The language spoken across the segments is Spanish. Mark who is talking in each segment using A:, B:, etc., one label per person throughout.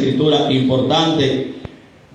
A: escrituras importantes.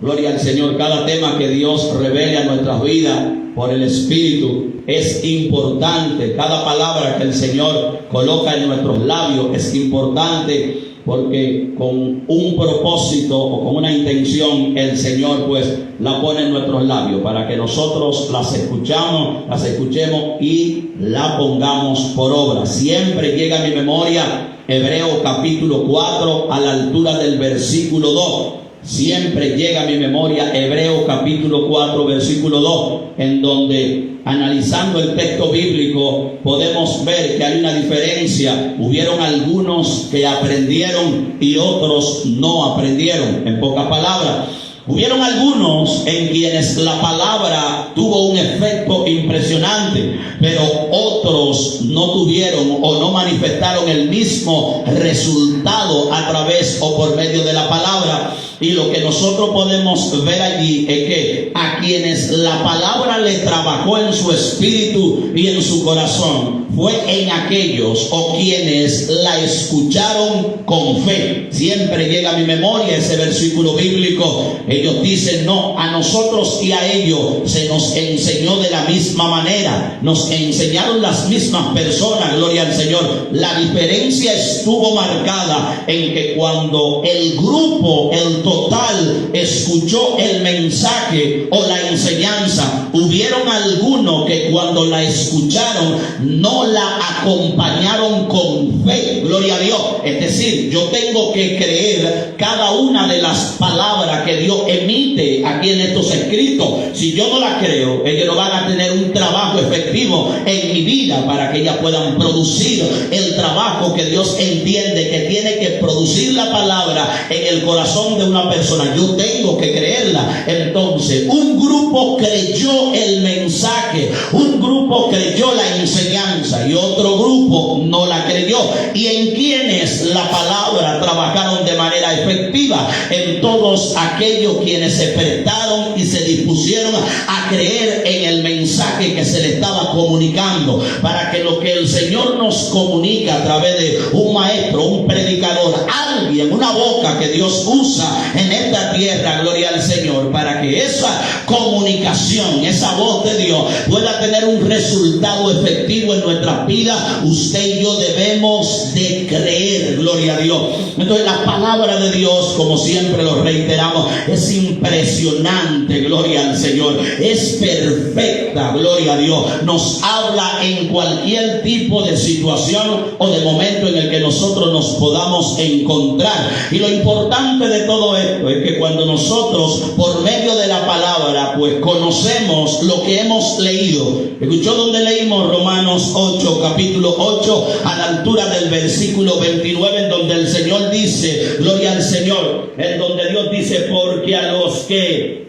A: Gloria al Señor. Cada tema que Dios revele a nuestras vidas por el Espíritu es importante. Cada palabra que el Señor coloca en nuestros labios es importante, porque con un propósito o con una intención el Señor pues la pone en nuestros labios para que nosotros las escuchemos y la pongamos por obra. Siempre llega a mi memoria Hebreos capítulo 4 a la altura del versículo 2. Siempre llega a mi memoria Hebreos capítulo 4 versículo 2, en donde analizando el texto bíblico podemos ver que hay una diferencia. Hubieron algunos que aprendieron y otros no aprendieron. En pocas palabras, hubieron algunos en quienes la palabra tuvo un efecto impresionante, pero otros no tuvieron o no manifestaron el mismo resultado a través o por medio de la palabra. Y lo que nosotros podemos ver allí es que a quienes la palabra le trabajó en su espíritu y en su corazón fue en aquellos o quienes la escucharon con fe. Siempre llega a mi memoria ese versículo bíblico. Ellos dicen: no, a nosotros y a ellos se nos enseñó de la misma manera, nos enseñaron las mismas personas. Gloria al Señor. La diferencia estuvo marcada en que cuando el grupo, el total, escuchó el mensaje o la enseñanza, hubieron algunos que cuando la escucharon no la acompañaron con fe. Gloria a Dios. Es decir, yo tengo que creer cada una de las palabras que Dios emite aquí en estos escritos. Si yo no las creo, ellos no van a tener un trabajo efectivo en mi vida para que ellas puedan producir el trabajo que Dios entiende que tiene que producir la palabra en el corazón de una persona. Yo tengo que creerla. Entonces, un grupo creyó el mensaje, un grupo creyó la enseñanza y otro grupo no la creyó. Y en quienes la palabra trabajaron de manera efectiva, en todos aquellos quienes se prestaron y se dispusieron a creer en el mensaje que se le estaba comunicando, para que lo que el Señor nos comunica a través de un maestro, un predicador, alguien, una boca que Dios usa en esta tierra, gloria al Señor, para que esa comunicación, esa voz de Dios pueda tener un resultado efectivo en nuestras vidas. Usted y yo debemos de creer, gloria a Dios. Entonces la palabra de Dios, como siempre lo reiteramos, es impresionante, gloria al Señor, es perfecta, gloria a Dios. Nos habla en cualquier tipo de situación o de momento en el que nosotros nos podamos encontrar. Y lo importante de todo esto es que cuando nosotros por medio de la palabra pues conocemos lo que hemos leído. ¿Escuchó donde leímos Romanos 8, capítulo 8, a la altura del versículo 29, en donde el Señor dice, gloria al Señor, en donde Dios dice: porque a los que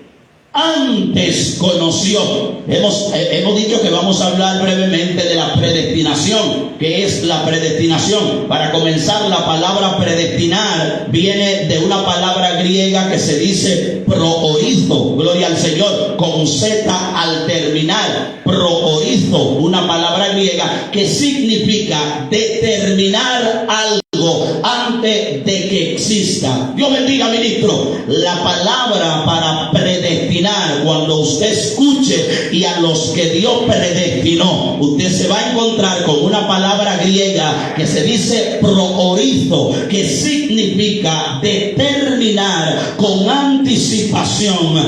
A: antes conoció. Hemos dicho que vamos a hablar brevemente de la predestinación. ¿Qué es la predestinación? Para comenzar, la palabra predestinar viene de una palabra griega que se dice proorizo, gloria al Señor, con Z al terminar. Proorizo, una palabra griega que significa determinar algo antes de que exista. Dios bendiga, ministro. La palabra para predestinar, cuando usted escuche y a los que Dios predestinó, usted se va a encontrar con una palabra griega que se dice proorizo, que significa determinar con anticipación,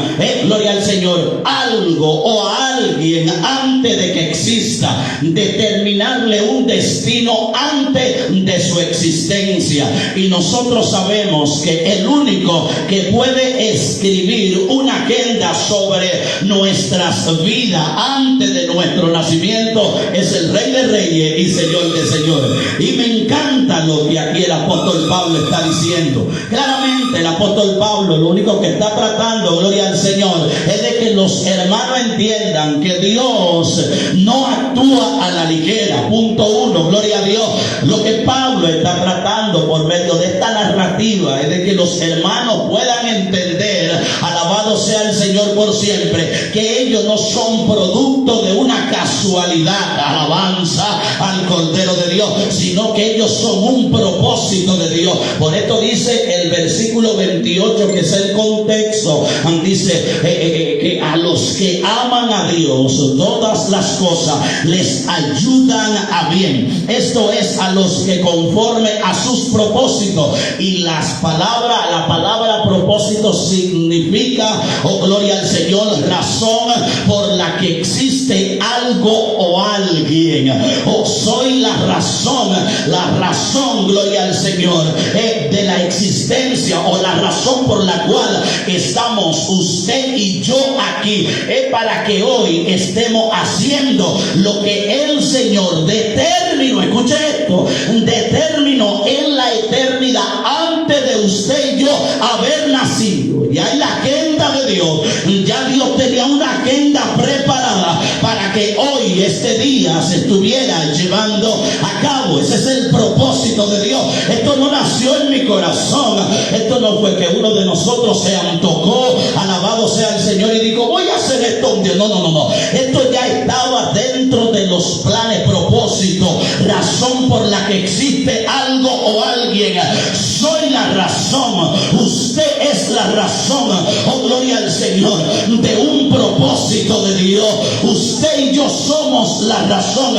A: gloria al Señor, algo o a alguien antes de que exista, determinarle un destino antes de su existencia. Y nosotros sabemos que el único que puede escribir una agenda sobre nuestras vidas antes de nuestro nacimiento es el Rey de Reyes y Señor de Señores. Y me encanta lo que aquí el apóstol Pablo está diciendo. Claramente el apóstol Pablo lo único que está tratando, gloria al Señor, es de que los hermanos entiendan que Dios no actúa a la ligera. Punto uno, gloria a Dios. Lo que Pablo está tratando por medio de esta narrativa es de que los hermanos puedan entender, alabado alabado sea el Señor por siempre, que ellos no son producto de una casualidad, alabanza al Cordero de Dios, sino que ellos son un propósito de Dios. Por esto dice el versículo 28, que es el contexto, dice que a los que aman a Dios todas las cosas les ayudan a bien. Esto es a los que conforme a sus propósitos. Y la palabra propósito significa, oh gloria al Señor, razón por la que existe algo o alguien. Oh, soy la razón, gloria al Señor, de la existencia, o la razón por la cual estamos usted y yo aquí, para que hoy estemos haciendo lo que el Señor determinó. Escuche esto: determinó en la eternidad, antes de usted y yo haber nacido. Ya en la agenda de Dios, ya Dios tenía una agenda preparada para que hoy, este día, se estuviera llevando a cabo. Ese es el propósito de Dios. Esto no nació en mi corazón. Esto no fue que uno de nosotros se antojó, alabado sea el Señor, y dijo, voy a hacer esto un día. No. Esto ya estaba dentro de los planes, propósitos, razón por la que existe algo o alguien. Soy la razón, usted es la razón, oh gloria al Señor, de un propósito de Dios. Usted y yo somos la razón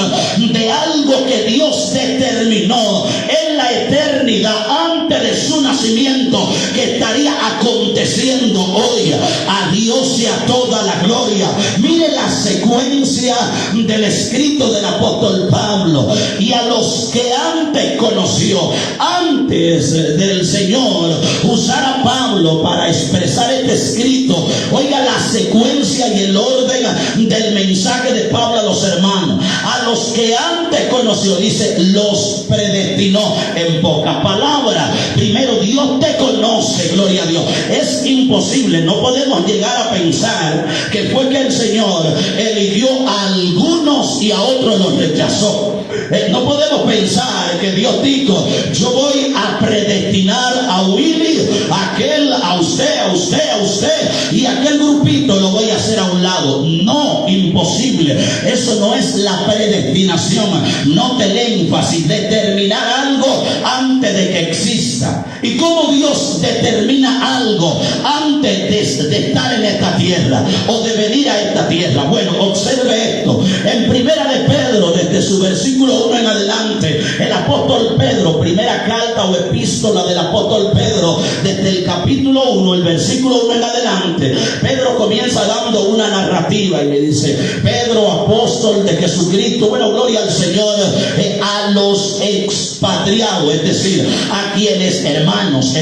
A: de algo que Dios determinó en la eternidad, antes de su nacimiento, que estaría aconteciendo hoy. A Dios sea toda la gloria. Mire la secuencia del escrito del apóstol Pablo. Y a los que antes conoció, antes del Señor usar a Pablo para expresar este escrito, oiga la secuencia y el orden del mensaje de Pablo a los hermanos. A los que antes conoció, dice, los predestinó. En pocas palabras, primero Dios te conoce, gloria a Dios. Es imposible, no podemos llegar a pensar que fue que el Señor eligió a algunos y a otros los rechazó. No podemos pensar que Dios dijo, yo voy a predestinar a Willy, a aquel, a usted, y aquel grupito lo voy a hacer a un lado. No, imposible. Eso no es la predestinación. Note el énfasis: determinar algo antes de que exista. ¿Y cómo Dios determina algo antes de estar en esta tierra o de venir a esta tierra? Bueno, observe esto. En Primera de Pedro, desde su versículo 1 en adelante, el apóstol Pedro, primera carta o epístola del apóstol Pedro, desde el capítulo 1, el versículo 1 en adelante, Pedro comienza dando una narrativa y le dice: Pedro, apóstol de Jesucristo, bueno, gloria al Señor, a los expatriados, es decir, a quienes, hermanos,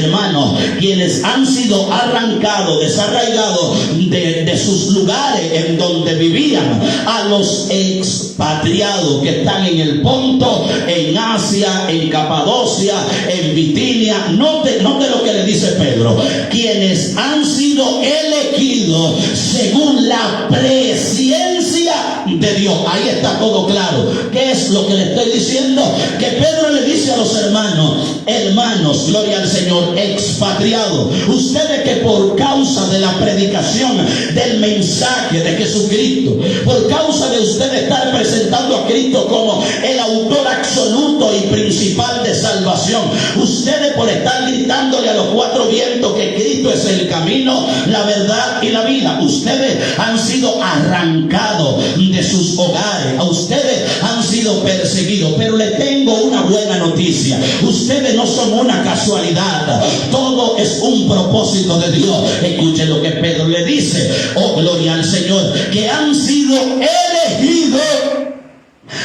A: quienes han sido arrancados, desarraigados de sus lugares en donde vivían, a los expatriados que están en el Ponto, en Asia, en Capadocia, en Bitinia. Note lo que le dice Pedro: quienes han sido elegidos según la presciencia de Dios. Ahí está todo claro. ¿Qué es lo que le estoy diciendo? Que Pedro le dice a los hermanos, gloria al Señor, expatriados, ustedes que por causa de la predicación del mensaje de Jesucristo, por causa de ustedes estar presentando a Cristo como el autor absoluto y principal de salvación, ustedes por estar gritándole a los cuatro vientos que Cristo es el camino, la verdad y la vida, ustedes han sido arrancados de sus hogares, a ustedes han sido perseguidos. Pero les tengo una buena noticia: ustedes no son una casualidad, todo es un propósito de Dios. Escuchen lo que Pedro le dice: oh gloria al Señor, que han sido elegidos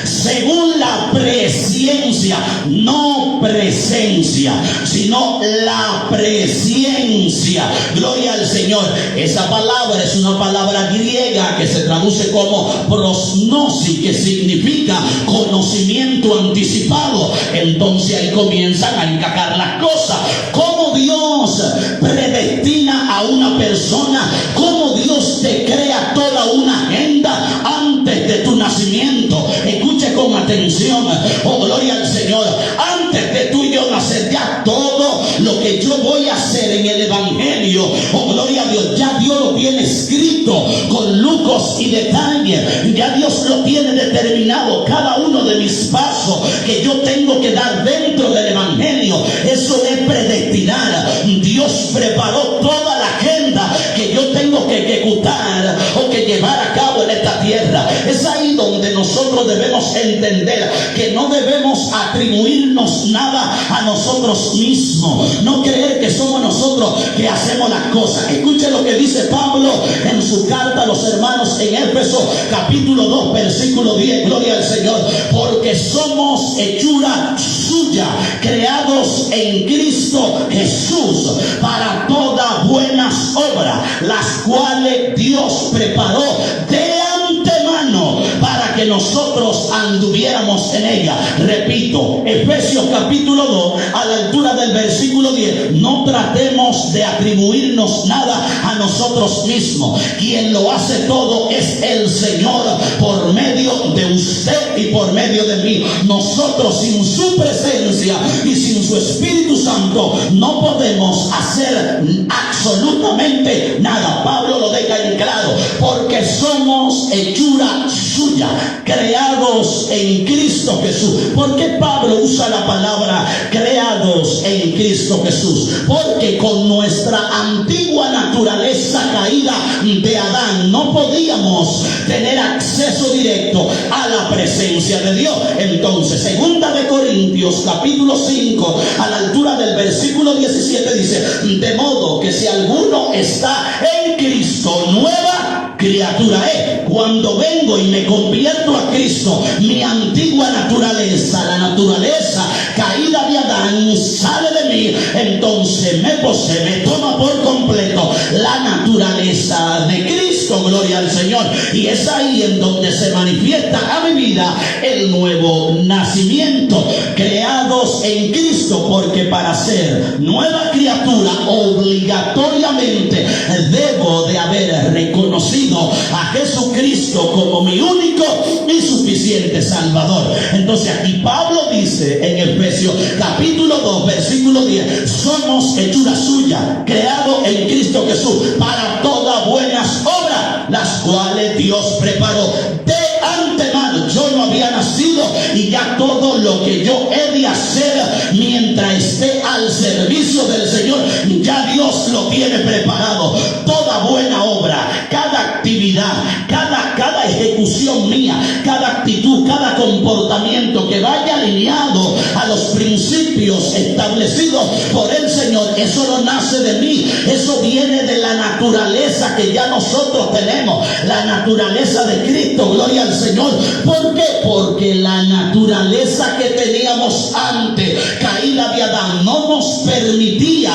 A: según la presciencia, no presencia, sino la presciencia. Gloria al Señor. Esa palabra es una palabra griega que se traduce como prosnosis, que significa conocimiento anticipado. Entonces ahí comienzan a encajar las cosas. ¿Cómo Dios predestina a una persona? ¿Cómo Dios te crea toda una agenda antes de tu nacimiento? Escuche con atención, oh gloria al Señor. Antes de tú y yo nacer, ya todo lo que yo voy a hacer en el evangelio, oh gloria a Dios, ya Dios
B: tiene escrito con lujos y detalle. Ya Dios lo tiene determinado, cada uno de mis pasos que yo tengo que dar dentro del evangelio. Eso es predestinar. Dios preparó toda la agenda que yo tengo que ejecutar o que llevar a cabo en esta tierra. Es ahí donde nosotros debemos entender que no debemos atribuirnos nada a nosotros mismos, no creer que somos nosotros que hacemos las cosas. Escuche lo que dice Pablo en su carta a los hermanos en Éfeso, capítulo 2, versículo 10. Gloria al Señor. Porque somos hechura suya, creados en Cristo Jesús para todas buenas obras, las cuales Dios preparó de antemano para que nosotros anduviéramos en ella. Repito, Efesios capítulo 2, a la altura del versículo 10. No tratemos de atribuirnos nada a nosotros mismos. Quien lo hace todo es el Señor por medio de usted y por medio de mí. Nosotros sin su presencia y sin su Espíritu Santo no podemos hacer absolutamente nada. Pablo lo deja en claro, porque somos hechura suya, creados en Cristo Jesús. ¿Por qué Pablo usa la palabra creados en Cristo Jesús? Porque con nuestra antigua naturaleza caída de Adán no podíamos tener acceso directo a la presencia de Dios. Entonces, segunda de Corintios capítulo 5, a la altura del versículo 17 dice: de modo que si alguno está en Cristo, nueva criatura es. Cuando vengo y me convierto a Cristo, mi antigua naturaleza, la naturaleza caída de Adán, sale de mí. Entonces me posee, me toma por completo la naturaleza de Cristo. Gloria al Señor. Y es ahí en donde se manifiesta a mi vida el nuevo nacimiento. Creados en Cristo, porque para ser nueva criatura obligatoriamente debo de haber reconocido a Jesucristo como mi único y suficiente Salvador. Entonces aquí Pablo dice en Efesios capítulo 2 versículo 10: somos hechura suya, creado en Cristo Jesús para todas buenas obras, las cuales Dios preparó de antemano. Yo no había nacido y ya todo lo que yo he de hacer mientras esté al servicio del Señor, ya Dios lo tiene preparado. Toda buena obra, cada actividad, cada ejecución mía, cada actitud, cada comportamiento que vaya alineado a los principios establecidos por el Señor, eso no nace de mí, eso viene de la naturaleza que ya nosotros tenemos, la naturaleza de Cristo. Gloria al Señor. ¿Por qué? Porque la naturaleza que teníamos antes, caída de Adán, no nos permitía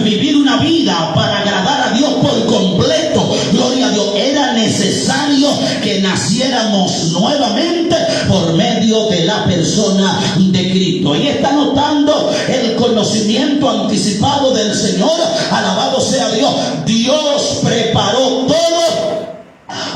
B: vivir una vida para agradar a Dios por completo. Gloria a Dios. Era necesario que naciéramos nuevamente por medio de la persona de Cristo. Ahí está notando el conocimiento anticipado del Señor. Alabado sea Dios. Dios preparó todo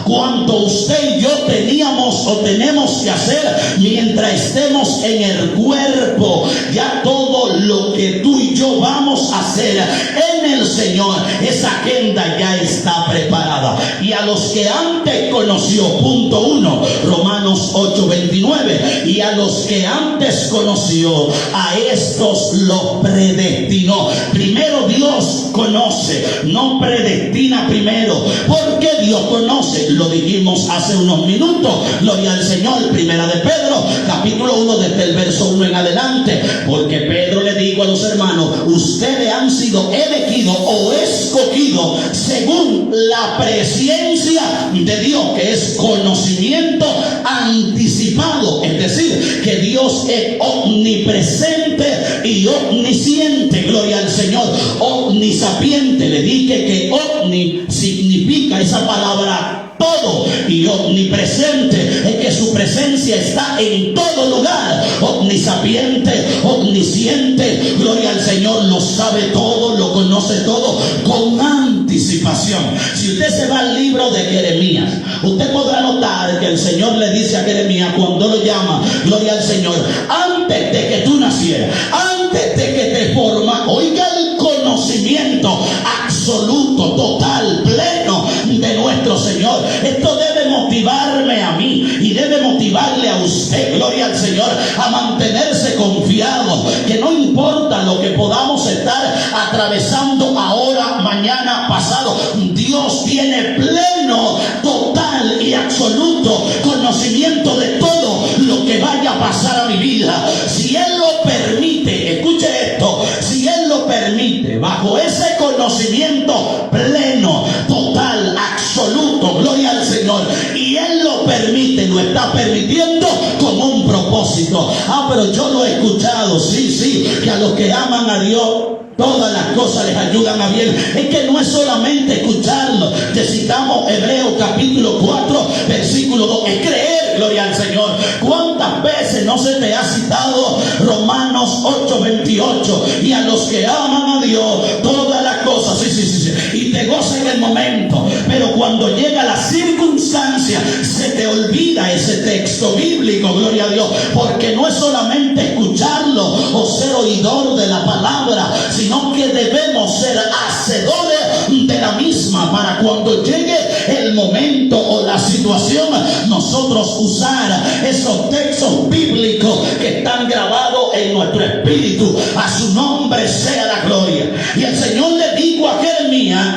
B: cuanto usted y yo teníamos o tenemos que hacer mientras estemos en el cuerpo. Ya todo lo que tú y yo vamos a hacer en el Señor, esa agenda ya está preparada. Y a los que antes conoció, punto 1, Romanos 8:29, y a los que antes conoció, a estos los predestinó. Primero Dios conoce, no predestina primero. ¿Por qué Dios conoce? Lo dijimos hace unos minutos. Gloria al Señor. Primera de Pedro capítulo 1, desde el verso 1 en adelante. Porque Pedro le dijo a los hermanos: ustedes han sido elegidos o escogidos según la presciencia de Dios, que es conocimiento anticipado. Es decir, que Dios es omnipresente y omnisciente. Gloria al Señor. Omnisapiente. Le dije que omni significa esa palabra todo, y omnipresente es que su presencia está en todo lugar. Omnisapiente, omnisciente, gloria al Señor, lo sabe todo, lo conoce todo con anticipación. Si usted se va al libro de Jeremías, usted podrá notar que el Señor le dice a Jeremías cuando lo llama, gloria al Señor: antes de que tú nacieras, antes de que te formas, oiga el conocimiento absoluto, total, pleno de nuestro Señor. Esto debe motivarme a mí y debe motivarle a usted, gloria al Señor, a mantenerse confiado, que no importa lo que podamos estar atravesando ahora, mañana, pasado, Dios tiene pleno, total y absoluto conocimiento de todo lo que vaya a pasar a mi vida. Si Él lo permite, escuche esto, si Él lo permite, bajo ese conocimiento pleno, total, absoluto, gloria al Señor, y Él lo permite, lo está permitiendo con un propósito. Pero yo lo he escuchado, sí, que a los que aman a Dios todas las cosas les ayudan a bien. Es que no es solamente escucharlo. Te citamos Hebreos capítulo 4, versículo 2. Es creer, gloria al Señor. ¿Cuántas veces no se te ha citado Romanos 8, 28? Y a los que aman a Dios, todas las cosas, sí. Y te goza en el momento. Pero cuando llega la circunstancia, se te olvida ese texto bíblico, gloria a Dios. Porque no es solamente escucharlo o ser oidor de la palabra, sino que debemos ser hacedores de la misma, para cuando llegue el momento o la situación, nosotros usar esos textos bíblicos que están grabados en nuestro espíritu. A su nombre sea la gloria. Y el Señor le dijo a Jeremías,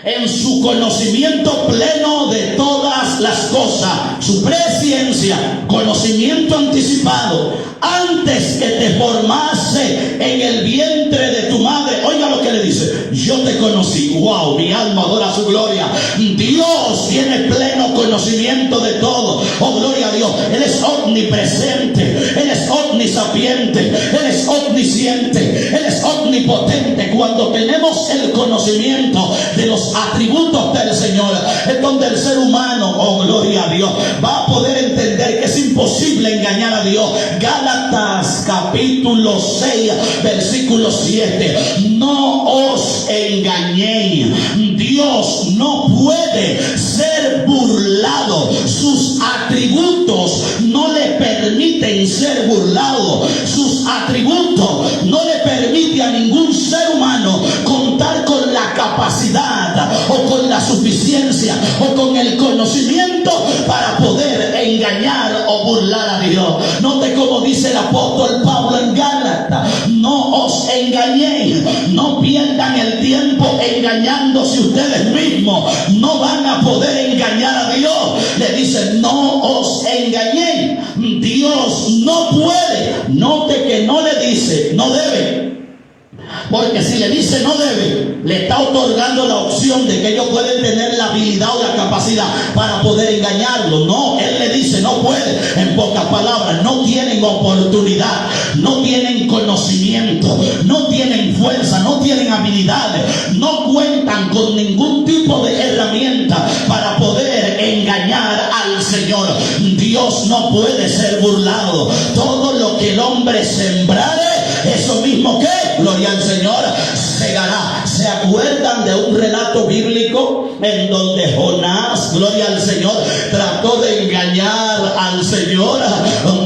B: en su conocimiento pleno de todas las cosas, su presciencia, conocimiento anticipado, antes que te formase en el vientre de tu madre. Oiga lo que le dice: yo te conocí. Wow, mi alma adora su gloria. Dios tiene pleno conocimiento de todo. Oh, gloria a Dios. Él es omnipresente, Él es omnisapiente, Él es omnisciente, Él es omnipotente. Cuando tenemos el conocimiento de los atributos del Señor, es donde el ser humano, oh gloria a Dios, va a poder entender que es imposible engañar a Dios. Gálatas capítulo 6, versículo 7. No os engañéis, Dios no puede ser burlado. Sus atributos no le permiten ser burlado. Sus atributos no le permite a ningún ser humano contar con la capacidad o con la suficiencia o con el conocimiento para poder engañar o burlar a Dios. Note cómo dice el apóstol Pablo en Gálatas: no os engañéis, no pierdan el tiempo engañándose ustedes mismos, no van a poder engañar a Dios. Le dice: no os engañéis, Dios no puede. Note que no le dice no debe, porque si le dice no debe, le está otorgando la opción de que ellos pueden tener la habilidad o la capacidad para poder engañarlo. No, Él le dice no puede. En pocas palabras, no tienen oportunidad, no tienen conocimiento, no tienen fuerza, no tienen habilidades, no cuentan con ningún tipo de herramienta para poder engañar al Señor. Dios no puede ser burlado. Todo lo que el hombre sembrare, eso mismo que, gloria al Señor, segará. ¿Se acuerdan de un relato bíblico en donde Jonás, gloria al Señor, trató de engañar al Señor?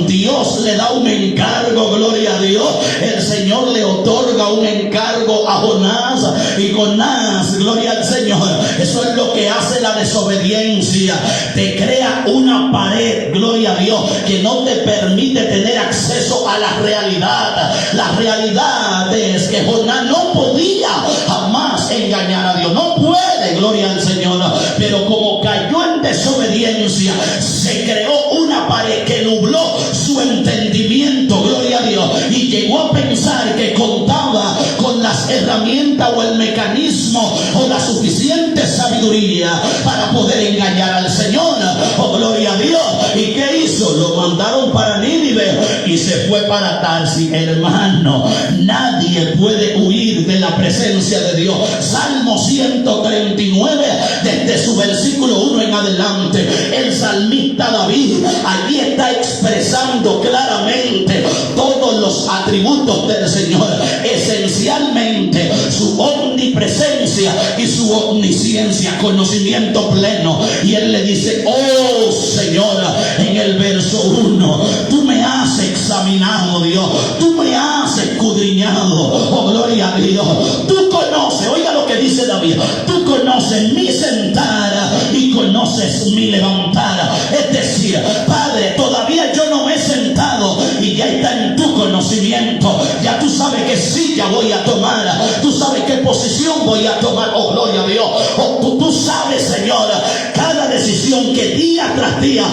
B: Dios le da un encargo, gloria a Dios. El Señor le otorga un encargo a Jonás, y Jonás, gloria al Señor, eso es lo que hace la desobediencia. Te crea una pared, gloria a Dios, que no te permite tener acceso a la realidad. La realidad es que Jonás no podía jamás engañar a Dios. No puede, gloria al Señor. Pero como cayó en desobediencia, se creó una pared que nubló su entendimiento, gloria a Dios, y llegó a pensar que contaba con las herramientas o el mecanismo o la suficiente sabiduría para poder engañar al Señor. Oh, gloria a Dios. ¿Y qué hizo? Lo mandaron para Nínive y se fue para Tarsis. Hermano, nadie puede huir de la presencia de Dios. Salmo 139, desde su versículo 1 en adelante, el salmista David allí está expresando claramente todos los atributos del Señor, esencialmente su omnipresencia y su omnisciencia, conocimiento pleno. Y él le dice: oh Señor, en el verso 1, tú me has examinado, Dios, tú me has escudriñado. Oh, gloria a Dios. Tú conoces, oiga lo que dice David, tú conoces mi sentar es mi levantar. Es decir, Padre, todavía yo no me he sentado y ya está en tu conocimiento. Ya tú sabes qué silla voy a tomar, tú sabes qué posición voy a tomar. Oh, gloria a Dios. Oh, tú sabes, Señor, cada decisión que día tras día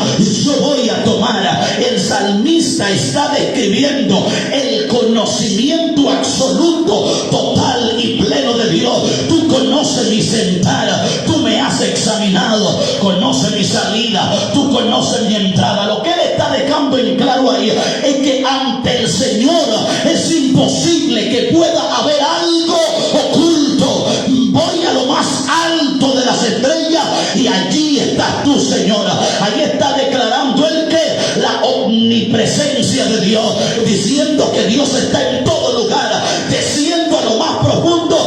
B: yo voy a tomar. El salmista está describiendo el conocimiento absoluto, total y pleno de Dios. Tú conoces mi sentar, tú me has examinado, conoces mi salida, tú conoces mi entrada. Lo que él está dejando en claro ahí es que ante el Señor es imposible que pueda haber algo oculto. Voy a lo más alto de las estrellas y allí estás tú, Señora. Ahí está declarando el que la omnipresencia de Dios, diciendo que Dios está en todo lugar, desciendo a lo más profundo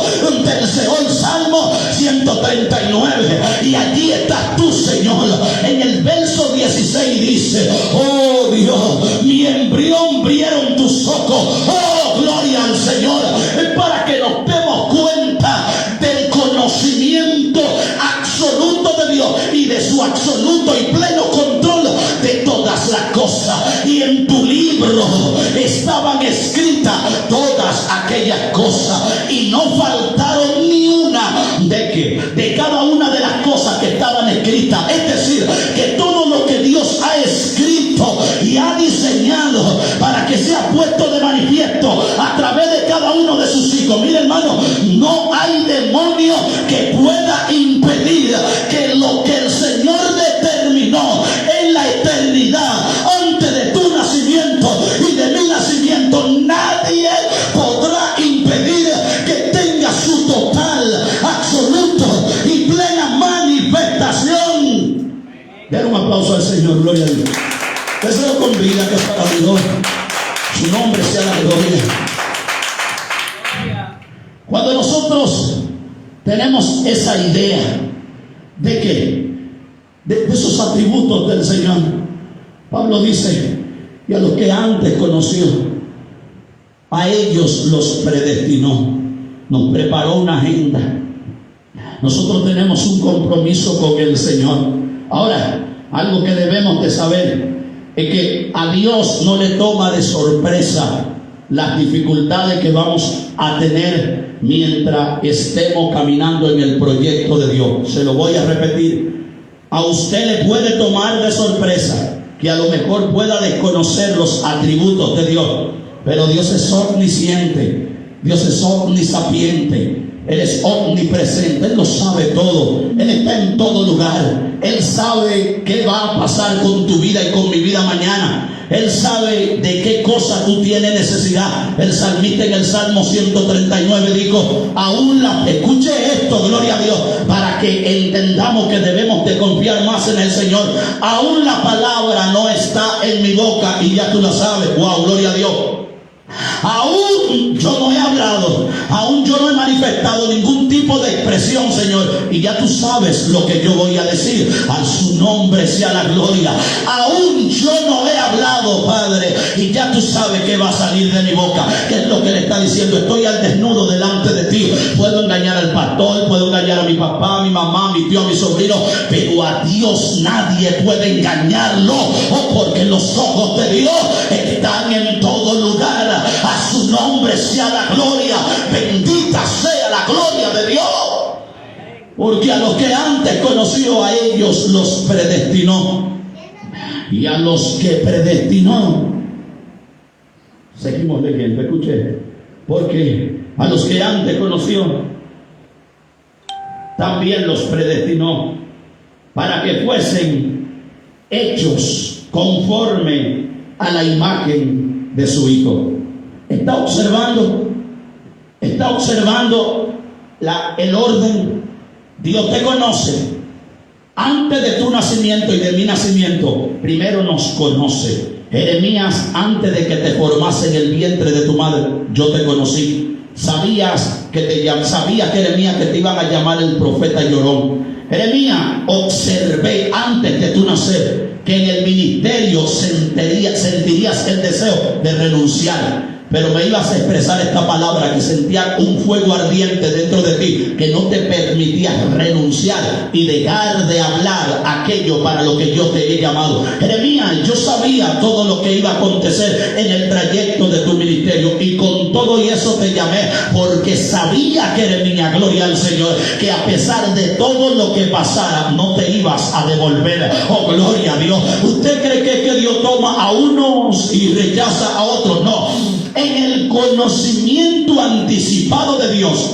B: del Seol. Salmo 139, y allí estás tú, Señor. En el verso 16 dice: oh Dios, mi embrión vieron tus ojos. Oh, gloria al Señor. Es para que nos demos cuenta del conocimiento absoluto de Dios y de su absoluto y pleno control de todas las cosas. Y en tu libro estaban escritas todas aquellas cosas, y no faltaron ni una de cada una de las cosas que estaban escritas. Es decir, que todo lo que Dios ha escrito y ha diseñado para que sea puesto de manifiesto a través de cada uno de sus hijos. Mire, hermano, no hay demonio que pueda impedir que lo que el Señor determinó en la eternidad, antes de tu nacimiento y de mi nacimiento, nadie podrá impedir que tenga su total, absoluto y plena manifestación. Den un aplauso al Señor, gloria a Dios. Deseo con vida que para Dios su nombre sea la gloria. Cuando nosotros tenemos esa idea de que de esos atributos del Señor, Pablo dice: y a los que antes conoció, a ellos los predestinó. Nos preparó una agenda. Nosotros tenemos un compromiso con el Señor. Ahora, algo que debemos de saber es que a Dios no le toma de sorpresa las dificultades que vamos a tener mientras estemos caminando en el proyecto de Dios. Se lo voy a repetir. A usted le puede tomar de sorpresa que a lo mejor pueda desconocer los atributos de Dios, pero Dios es omnisciente, Dios es omnisapiente, Él es omnipresente, Él lo sabe todo, Él está en todo lugar. Él sabe qué va a pasar con tu vida y con mi vida mañana. Él sabe de qué cosa tú tienes necesidad. El salmista en el Salmo 139 dijo: escuche esto, gloria a Dios, para que entendamos que debemos de confiar más en el Señor. Aún la palabra no está en mi boca y ya tú la sabes. Wow, gloria a Dios. Aún yo no he hablado, aún yo no he manifestado ningún tipo de expresión, Señor, y ya tú sabes lo que yo voy a decir. A su nombre sea la gloria. Aún yo no he hablado, Padre, y ya tú sabes que va a salir de mi boca. ¿Qué es lo que le está diciendo? Estoy al desnudo delante de ti. Puedo engañar al pastor, puedo engañar a mi papá, a mi mamá, a mi tío, a mi sobrino, pero a Dios nadie puede engañarlo, porque los ojos de Dios están en todo lugar. A su nombre sea la gloria. Bendita sea la gloria de Dios. Porque a los que antes conoció, a ellos los predestinó. Y a los que predestinó, seguimos leyendo, escuché. Porque a los que antes conoció, también los predestinó para que fuesen hechos conforme a la imagen de su Hijo. Está observando el orden. Dios te conoce antes de tu nacimiento y de mi nacimiento. Primero nos conoce. Jeremías, antes de que te formase en el vientre de tu madre, yo te conocí. Sabías, Jeremías, que te iban a llamar el profeta llorón. Jeremías, observé antes de tu nacer que en el ministerio sentirías el deseo de renunciar. pero me ibas a expresar esta palabra, que sentía un fuego ardiente dentro de ti que no te permitía renunciar y dejar de hablar aquello para lo que yo te he llamado. Jeremías, yo sabía todo lo que iba a acontecer en el trayecto de tu ministerio, y con todo y eso te llamé, porque sabía, Jeremías, gloria al Señor, que a pesar de todo lo que pasara, no te ibas a devolver. Oh, gloria a Dios. ¿Usted cree que Dios toma a unos y rechaza a otros? No. En el conocimiento anticipado de Dios,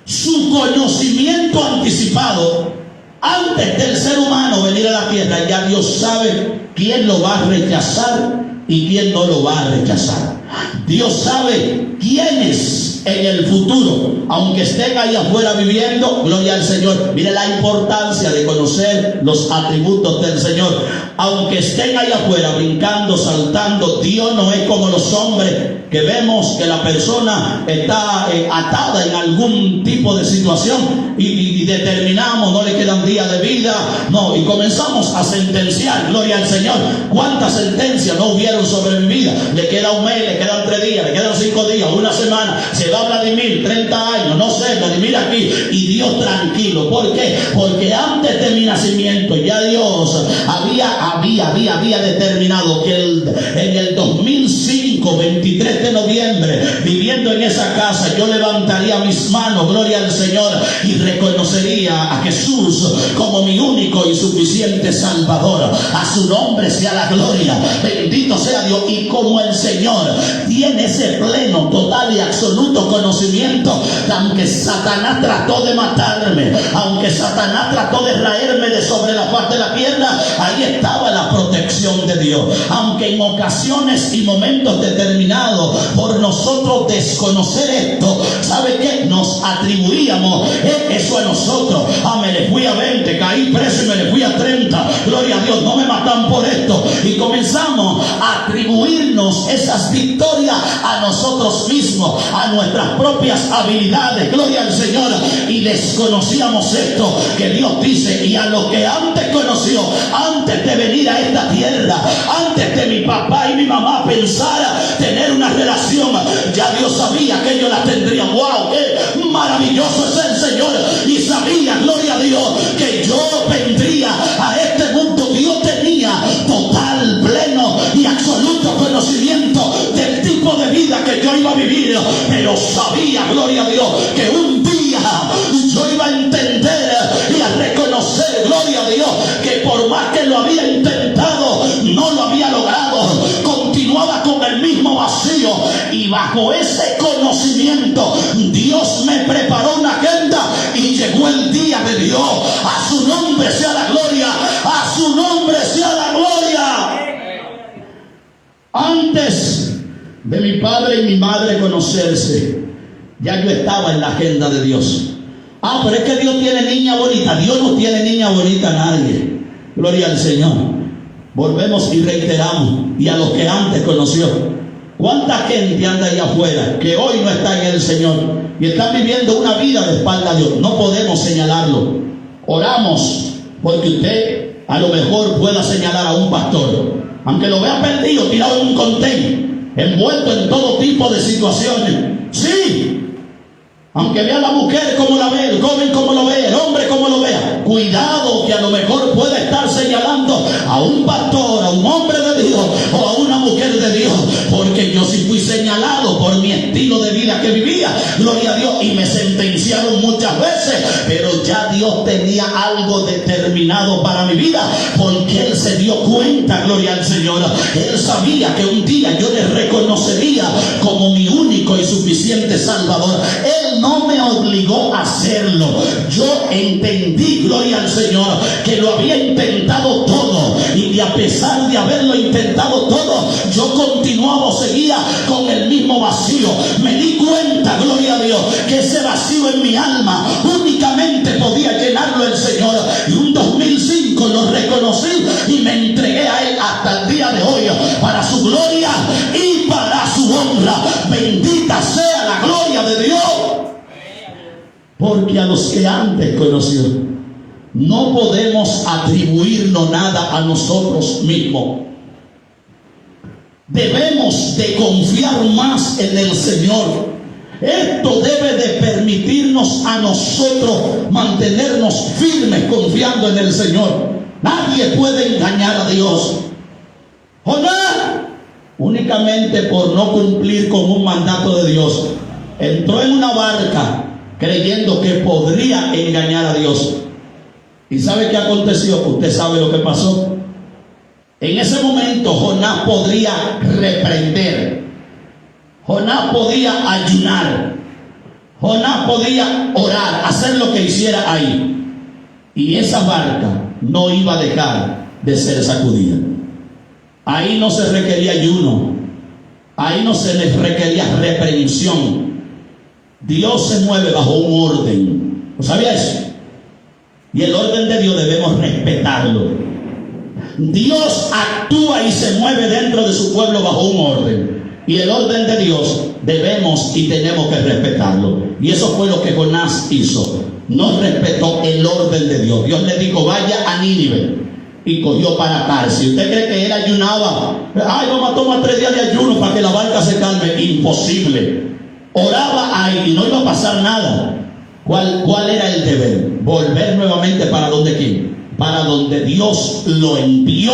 B: su conocimiento anticipado, antes del ser humano venir a la tierra, ya Dios sabe quién lo va a rechazar y quién no lo va a rechazar. Dios sabe quiénes en el futuro, aunque estén ahí afuera viviendo, gloria al Señor. Mire la importancia de conocer los atributos del Señor. Aunque estén ahí afuera brincando, saltando, Dios no es como los hombres que vemos que la persona está atada en algún tipo de situación y determinamos, no le quedan días de vida, no, y comenzamos a sentenciar, gloria al Señor. ¿Cuántas sentencias no hubieron sobre mi vida? Le queda un mes, le quedan 3 días, le quedan 5 días, una semana, se va Vladimir, 30 años, no sé, Vladimir aquí, y Dios tranquilo. ¿Por qué? Porque antes de mi nacimiento ya Dios había determinado que en el 2005, 23 de noviembre, viviendo en esa casa, yo levantaría mis manos, gloria al Señor, y reconocería a Jesús como mi único y suficiente Salvador. A su nombre sea la gloria, bendito sea Dios. Y como el Señor tiene ese pleno, total y absoluto conocimiento, aunque Satanás trató de matarme, aunque Satanás trató de raerme de sobre la faz de la tierra, ahí estaba la protección de Dios. Aunque en ocasiones y momentos determinados, por nosotros desconocer esto, ¿sabe qué? Nos atribuíamos eso a nosotros. Me le fui a 20, caí preso y me le fui a 30, gloria a Dios, no me matan por esto, y comenzamos a atribuirnos esas victorias a nosotros mismos, a nuestras propias habilidades, gloria al Señor, y desconocíamos esto que Dios dice: y a lo que antes conoció, antes de venir a esta tierra, antes de mi papá y mi mamá pensara tener una relación, ya Dios sabía que ellos la tendrían. ¡Wow! ¡Qué maravilloso es el Señor! Y sabía, gloria a Dios, que yo vendría a este mundo. Dios tenía total, pleno y absoluto conocimiento del tipo de vida que yo iba a vivir, pero sabía, gloria a Dios, que un día yo iba a entender y a reconocer, gloria a Dios, que por más que lo había intentado, no lo había logrado. Continuaba con el mismo vacío, y bajo ese conocimiento Dios me preparó una agenda y llegó el día de Dios. A su nombre sea la gloria, a su nombre sea la gloria. Antes de mi padre y mi madre conocerse, ya yo estaba en la agenda de Dios. Pero es que Dios tiene niña bonita. Dios no tiene niña bonita a nadie. Gloria al Señor. Volvemos y reiteramos. Y a los que antes conoció. ¿Cuánta gente anda allá afuera que hoy no está en el Señor y están viviendo una vida de espalda a Dios? No podemos señalarlo. Oramos porque usted a lo mejor pueda señalar a un pastor, aunque lo vea perdido, tirado en un contén, envuelto en todo tipo de situaciones. Sí, aunque vea a la mujer como la ve, el joven como lo ve, el hombre como lo vea, cuidado, que a lo mejor puede estar señalando a un pastor, a un hombre de Dios o a una mujer de Dios, porque yo sí fui señalado por mi estilo de vida que vivía, gloria a Dios, y me sentenciaron muchas veces, pero ya Dios tenía algo determinado para mi vida, porque Él se dio cuenta, gloria al Señor. Él sabía que un día yo le reconocería como mi único y suficiente Salvador. Él no me obligó a hacerlo. Yo entendí, gloria al Señor, que lo había intentado todo, y que a pesar de haberlo intentado todo, yo continuaba, seguía con el mismo vacío. Me di cuenta, gloria a Dios, que ese vacío en mi alma únicamente podía llenarlo el Señor. Y un 2005 lo reconocí y me entregué a Él hasta el día de hoy, para su gloria y para su honra. Bendita sea la gloria de Dios. Porque a los que antes conoció, no podemos atribuirnos nada a nosotros mismos. debemos de confiar más en el Señor. Esto debe de permitirnos a nosotros mantenernos firmes confiando en el Señor. Nadie puede engañar a Dios. Jonás, únicamente por no cumplir con un mandato de Dios, entró en una barca creyendo que podría engañar a Dios. ¿Y sabe qué aconteció? Usted sabe lo que pasó. En ese momento Jonás podría reprender, Jonás podía ayunar, Jonás podía orar, hacer lo que hiciera ahí, y esa barca no iba a dejar de ser sacudida. Ahí no se requería ayuno, ahí no se les requería reprensión. Dios se mueve bajo un orden. ¿No sabía eso? Y el orden de Dios debemos respetarlo. Dios actúa y se mueve dentro de su pueblo bajo un orden. Y el orden de Dios debemos y tenemos que respetarlo. Y eso fue lo que Jonás hizo. No respetó el orden de Dios. Dios le dijo, vaya a Nínive. Y cogió para Tarsis. ¿Usted cree que él ayunaba? Ay, vamos a tomar 3 días de ayuno para que la barca se calme. Imposible. Oraba ahí y no iba a pasar nada. ¿Cuál era el deber? Volver nuevamente para donde quién. Para donde Dios lo envió.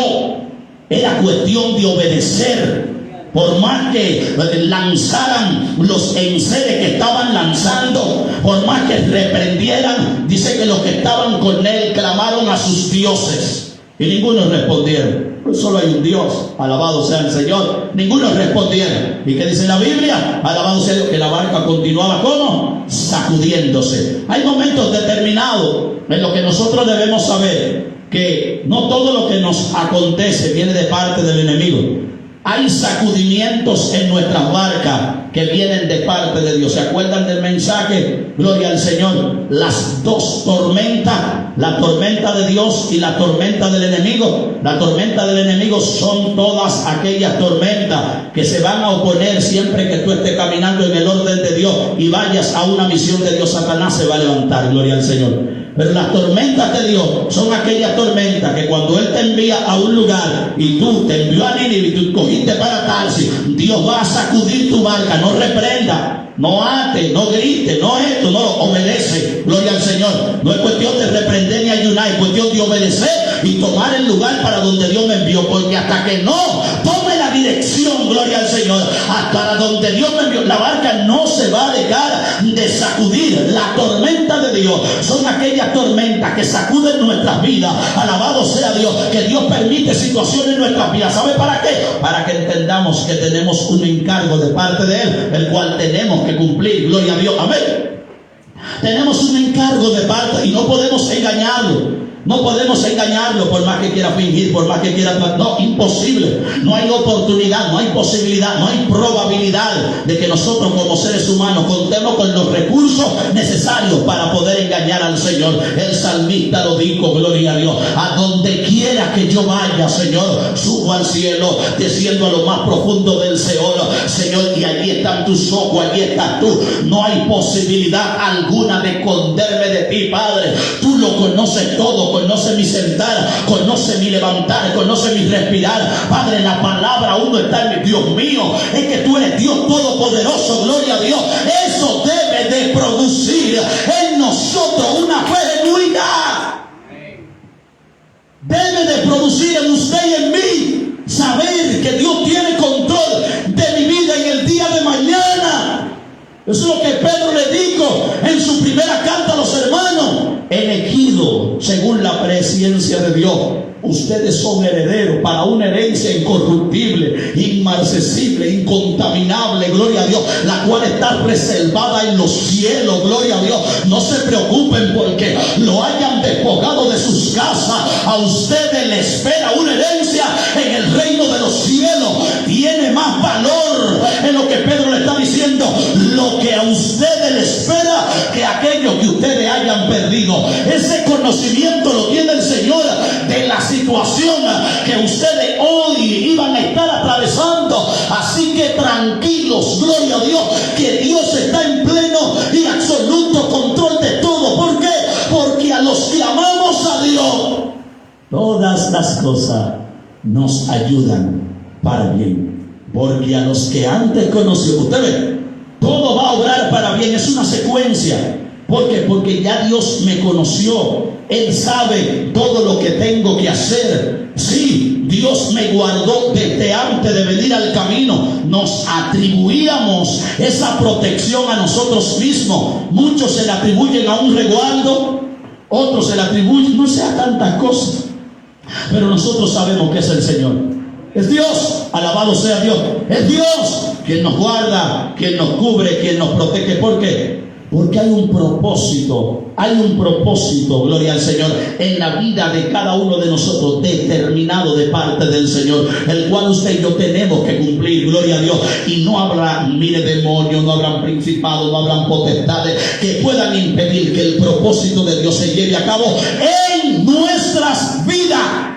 B: Era cuestión de obedecer. Por más que lanzaran los enseres que estaban lanzando, por más que reprendieran, dice que los que estaban con él clamaron a sus dioses y ninguno respondieron. Pues solo hay un Dios, alabado sea el Señor. Ninguno respondieron. ¿Y qué dice la Biblia? Alabado sea Dios, que la barca continuaba ¿cómo? Sacudiéndose. Hay momentos determinados en los que nosotros debemos saber que no todo lo que nos acontece viene de parte del enemigo. Hay sacudimientos en nuestras barcas que vienen de parte de Dios. ¿Se acuerdan del mensaje? Gloria al Señor. Las dos tormentas, la tormenta de Dios y la tormenta del enemigo. La tormenta del enemigo son todas aquellas tormentas que se van a oponer siempre que tú estés caminando en el orden de Dios y vayas a una misión de Dios. Satanás se va a levantar, gloria al Señor. Pero las tormentas de Dios son aquellas tormentas que cuando Él te envía a un lugar y tú te envió a Nínive y tú cogiste para Tarsis, Dios va a sacudir tu barca. No reprenda, no ate, no grite, no esto, no obedece. Gloria al Señor. No es cuestión de reprender ni ayunar, es cuestión de obedecer y tomar el lugar para donde Dios me envió. Porque hasta que no tome la dirección, gloria al Señor, para donde Dios me envió, la barca no se va a dejar de sacudir. La tormenta de Dios son aquellas tormentas que sacuden nuestras vidas. Alabado sea Dios, que Dios permite situaciones en nuestras vidas. ¿Sabe para qué? Para que entendamos que tenemos un encargo de parte de Él, el cual tenemos que cumplir. Gloria a Dios. Amén. Tenemos un encargo de parte y no podemos engañarlo. No podemos engañarlo por más que quiera fingir, por más que quiera... No, imposible. No hay oportunidad, no hay posibilidad, no hay probabilidad de que nosotros como seres humanos contemos con los recursos necesarios para poder engañar al Señor. El salmista lo dijo, gloria a Dios. A donde quiera que yo vaya, Señor, subo al cielo, desciendo a lo más profundo del Seol, Señor, y allí están tus ojos, allí estás tú. No hay posibilidad alguna de esconderme de ti, Padre. Tú lo conoces todo. Conoce mi sentar, conoce mi levantar, conoce mi respirar. Padre, la palabra aún no está en mi Dios mío. Es que tú eres Dios todopoderoso, gloria a Dios. Eso debe de producir en nosotros una fe genuina. Debe de producir en usted y en mí saber que Dios tiene control de mi vida en el día de mañana. Eso es lo que Pedro le dijo en su primera carta a los hermanos. Elegido según la presciencia de Dios, ustedes son herederos para una herencia incorruptible, inmarcesible, incontaminable, gloria a Dios, la cual está reservada en los cielos, gloria a Dios. No se preocupen porque lo hayan despojado de sus casas. A ustedes les espera una herencia en el reino de los cielos. Tiene más valor en lo que Pedro le está diciendo, lo que a ustedes les espera, que aquello que ustedes hayan perdido. Ese conocimiento lo tiene el Señor de la situación que ustedes hoy iban a estar atravesando. Así que tranquilos, gloria a Dios, que Dios está en pleno y absoluto control de todo. ¿Por qué? Porque a los que amamos a Dios, todas las cosas nos ayudan para bien. porque a los que antes conoció, usted ve, todo va a obrar para bien, es una secuencia. ¿Por qué? Porque ya Dios me conoció. Él sabe todo lo que tengo que hacer. Sí, Dios me guardó desde antes de venir al camino. Nos atribuíamos esa protección a nosotros mismos. Muchos se la atribuyen a un resguardo, otros se la atribuyen, no sé, a tantas cosas. Pero nosotros sabemos que es el Señor. Es Dios, alabado sea Dios. Es Dios quien nos guarda, quien nos cubre, quien nos protege. ¿Por qué? Porque hay un propósito, gloria al Señor, en la vida de cada uno de nosotros, determinado de parte del Señor, el cual usted y yo tenemos que cumplir, gloria a Dios. Y no habrá, mire, demonios, no habrán principados, no habrán potestades que puedan impedir que el propósito de Dios se lleve a cabo en nuestras vidas.